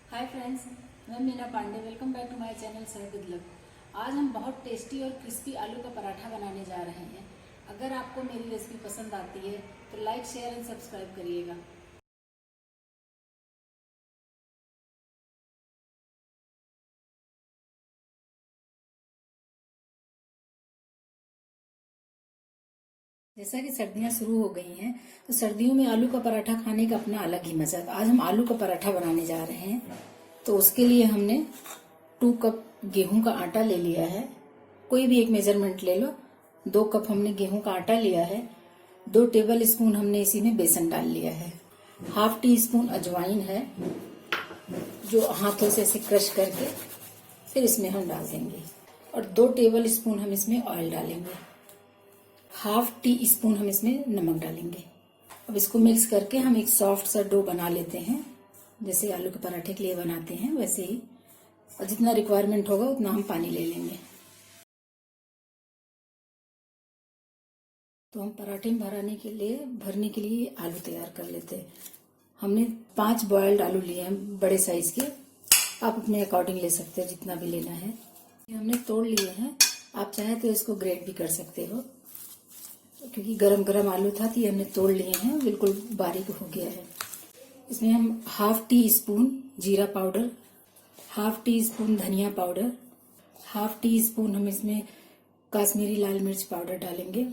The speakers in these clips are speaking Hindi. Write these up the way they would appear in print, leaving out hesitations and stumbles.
हाय फ्रेंड्स, मैं Meena Pandey. Welcome back to my channel सह विद लव। आज हम बहुत टेस्टी और क्रिस्पी आलू का पराठा बनाने जा रहे हैं। अगर आपको मेरी रेसिपी पसंद आती है तो लाइक, शेयर एंड सब्सक्राइब करिएगा। जैसा कि सर्दियां शुरू हो गई हैं तो सर्दियों में आलू का पराठा खाने का अपना अलग ही मजा है। आज हम आलू का पराठा बनाने जा रहे हैं। तो उसके लिए हमने 2 कप गेहूं का आटा ले लिया है। कोई भी एक मेजरमेंट ले लो। 2 कप हमने गेहूं का आटा लिया है। 2 टेबल स्पून हमने इसी में बेसन डाल लिया है। ½ टी स्पून अजवाइन है, जो हाथों से ऐसे क्रश करके फिर इसमें हम डाल देंगे। और 2 टेबल स्पून हम इसमें ऑयल डालेंगे। ½ टी स्पून हम इसमें नमक डालेंगे। अब इसको मिक्स करके हम एक सॉफ्ट सा डो बना लेते हैं, जैसे आलू के पराठे के लिए बनाते हैं वैसे ही। और जितना रिक्वायरमेंट होगा उतना हम पानी ले लेंगे। तो हम पराठे में भरने के लिए आलू तैयार कर लेते हैं। हमने 5 बॉयल्ड आलू लिए हैं, बड़े साइज के। आप अपने अकॉर्डिंग ले सकते हो, जितना भी लेना है। ये हमने तोड़ लिए हैं। आप चाहे तो इसको ग्रेट भी कर सकते हो, क्योंकि गरम गरम आलू था तो ये हमने तोड़ लिए हैं, बिल्कुल बारीक हो गया है। इसमें हम ½ टी स्पून जीरा पाउडर, ½ टी स्पून धनिया पाउडर, ½ टी स्पून हम इसमें काश्मीरी लाल मिर्च पाउडर डालेंगे।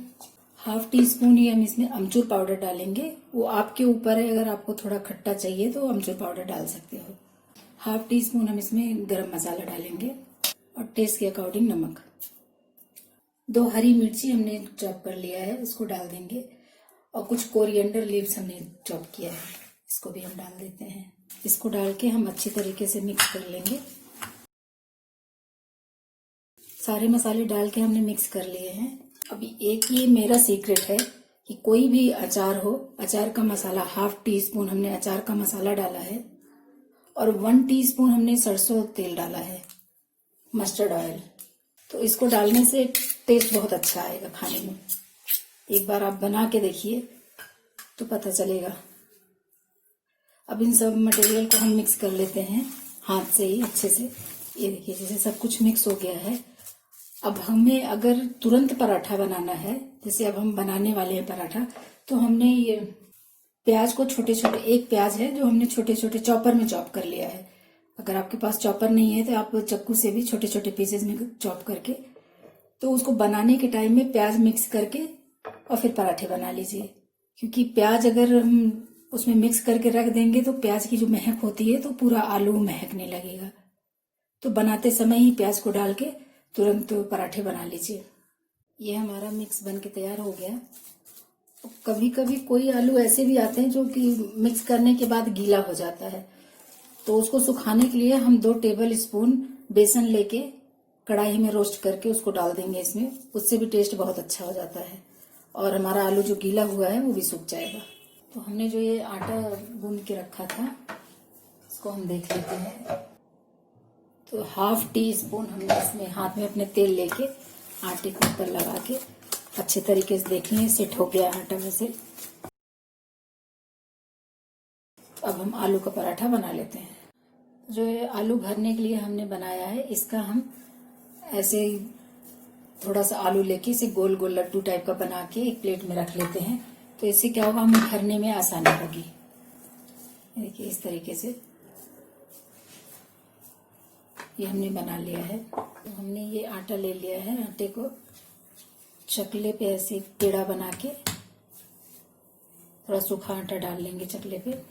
½ टी स्पून ही हम इसमें अमचूर पाउडर डालेंगे। वो आपके ऊपर है, अगर आपको थोड़ा खट्टा चाहिए तो अमचूर पाउडर डाल सकते हो। ½ टी स्पून हम इसमें गरम मसाला डालेंगे और टेस्ट के अकॉर्डिंग नमक। 2 हरी मिर्ची हमने चॉप कर लिया है, इसको डाल देंगे। और कुछ कोरिएंडर लीव्स हमने चॉप किया है, इसको भी हम डाल देते हैं। इसको डाल के हम अच्छी तरीके से मिक्स कर लेंगे। सारे मसाले डाल के हमने मिक्स कर लिए हैं। अभी एक ये मेरा सीक्रेट है कि कोई भी अचार हो, अचार का मसाला ½ टी स्पून हमने अचार का मसाला डाला है और 1 टीस्पून हमने सरसों तेल डाला है, मस्टर्ड ऑयल। तो इसको डालने से टेस्ट बहुत अच्छा आएगा खाने में। एक बार आप बना के देखिए तो पता चलेगा। अब इन सब मटेरियल को हम मिक्स कर लेते हैं हाथ से ही अच्छे से। ये देखिए, जैसे सब कुछ मिक्स हो गया है। अब हमें अगर तुरंत पराठा बनाना है, जैसे अब हम बनाने वाले हैं पराठा, तो हमने ये प्याज को छोटे छोटे, एक प्याज है जो हमने छोटे छोटे चॉपर में चॉप कर लिया है। अगर आपके पास चॉपर नहीं है तो आप चाकू से भी छोटे छोटे पीसेज में चॉप करके, तो उसको बनाने के टाइम में प्याज मिक्स करके और फिर पराठे बना लीजिए। क्योंकि प्याज अगर हम उसमें मिक्स करके रख देंगे तो प्याज की जो महक होती है तो पूरा आलू महकने लगेगा। तो बनाते समय ही प्याज को डाल के तुरंत पराठे बना लीजिए। ये हमारा मिक्स बन के तैयार हो गया। कभी कभी कोई आलू ऐसे भी आते हैं जो कि मिक्स करने के बाद गीला हो जाता है, तो उसको सुखाने के लिए हम 2 टेबल स्पून बेसन लेके कढ़ाई में रोस्ट करके उसको डाल देंगे इसमें। उससे भी टेस्ट बहुत अच्छा हो जाता है और हमारा आलू जो गीला हुआ है वो भी सूख जाएगा। तो हमने जो ये आटा गूंद के रखा था, इसको हम देख लेते हैं। तो ½ टी स्पून हमने इसमें हाथ में अपने तेल लेके आटे के ऊपर लगा के अच्छे तरीके से देख लें सेट हो गया आटा वैसे। अब हम आलू का पराठा बना लेते हैं। जो ये आलू भरने के लिए हमने बनाया है, इसका हम ऐसे थोड़ा सा आलू लेके इसे गोल गोल लड्डू टाइप का बना के एक प्लेट में रख लेते हैं। तो इससे क्या होगा, हमें भरने में आसानी होगी। देखिए इस तरीके से ये हमने बना लिया है। तो हमने ये आटा ले लिया है। आटे को चकले पे ऐसे पेड़ा बना के थोड़ा सूखा आटा डाल लेंगे चकले पे।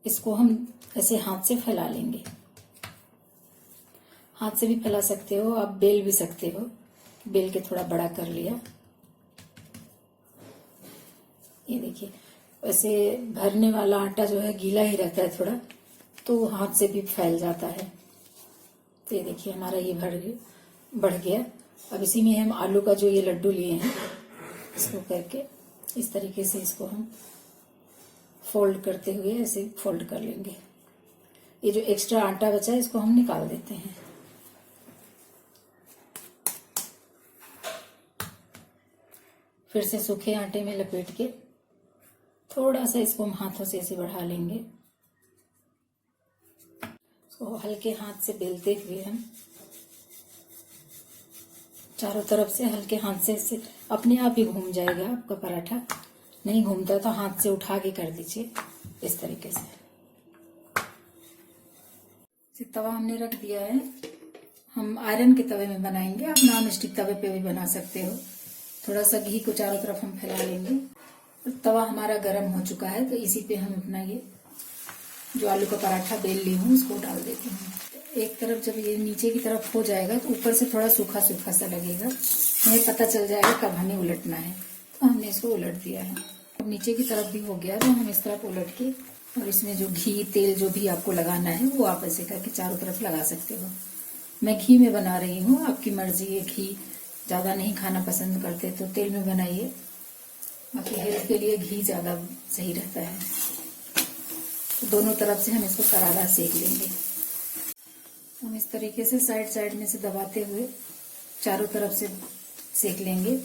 इसको हम ऐसे हाथ से फैला लेंगे। हाथ से भी फैला सकते हो, आप बेल भी सकते हो। बेल के थोड़ा बड़ा कर लिया। ये देखिए, वैसे भरने वाला आटा जो है गीला ही रहता है थोड़ा, तो हाथ से भी फैल जाता है। तो ये देखिए हमारा ये बढ़ गया। अब इसी में हम आलू का जो ये लड्डू लिए हैं, इसको करके इस तरीके से इसको हम फोल्ड करते हुए ऐसे फोल्ड कर लेंगे। ये जो एक्स्ट्रा आटा बचा है इसको हम निकाल देते हैं। फिर से सूखे आटे में लपेट के थोड़ा सा इसको हम हाथों से ऐसे बढ़ा लेंगे। तो हल्के हाथ से बेलते हुए हम चारों तरफ से हल्के हाथ से इससे अपने आप ही घूम जाएगा आपका पराठा। नहीं घूमता तो हाथ से उठा के कर दीजिए इस तरीके से। तवा हमने रख दिया है। हम आयरन के तवे में बनाएंगे, आप नॉन स्टिक तवे पे भी बना सकते हो। थोड़ा सा घी को चारों तरफ हम फैला लेंगे। तवा हमारा गर्म हो चुका है, तो इसी पे हम अपना ये जो आलू का पराठा बेल ली हूँ उसको डाल देती हूँ। एक तरफ जब ये नीचे की तरफ हो जाएगा तो ऊपर से थोड़ा सूखा सूखा सा लगेगा, हमें पता चल जाएगा कब हमें उलटना है। तो हमने इसको उलट दिया है। अब नीचे की तरफ भी हो गया तो हम इस तरफ उलट के और इसमें जो घी तेल जो भी आपको लगाना है वो आप ऐसे करके चारों तरफ लगा सकते हो। मैं घी में बना रही हूँ, आपकी मर्जी है। घी ज्यादा नहीं खाना पसंद करते तो तेल में बनाइए, बाकी हेल्थ के लिए घी ज्यादा सही रहता है। तो दोनों तरफ से हम इसको करारा सेक लेंगे। हम इस तरीके से साइड साइड में से दबाते हुए चारों तरफ से सेक लेंगे,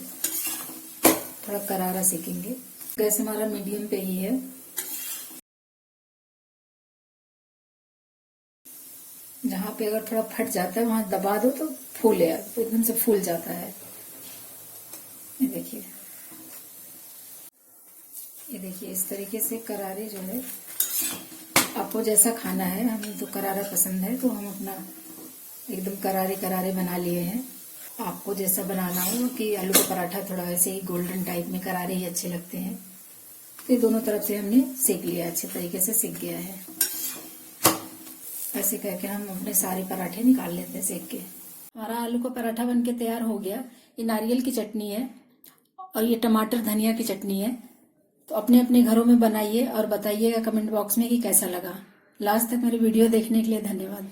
थोड़ा करारा सेकेंगे। गैस हमारा मीडियम पे ही है। जहां पे अगर थोड़ा फट जाता है वहां दबा दो तो फूले, तो एकदम से फूल जाता है। ये देखिए, ये देखिए इस तरीके से करारे जो है, आपको जैसा खाना है, हमें तो करारा पसंद है तो हम अपना एकदम करारे करारे बना लिए हैं। आपको जैसा बनाना हो कि आलू का पराठा थोड़ा ऐसे ही गोल्डन टाइप में करारे ही अच्छे लगते हैं। तो दोनों तरफ से हमने सेक लिया, अच्छे तरीके से सेक गया है। ऐसे करके हम अपने सारे पराठे निकाल लेते हैं सेक के। हमारा आलू का पराठा बनके तैयार हो गया। ये नारियल की चटनी है और ये टमाटर धनिया की चटनी है। तो अपने अपने घरों में बनाइए और बताइएगा कमेंट बॉक्स में कि कैसा लगा। लास्ट तक मेरी वीडियो देखने के लिए धन्यवाद।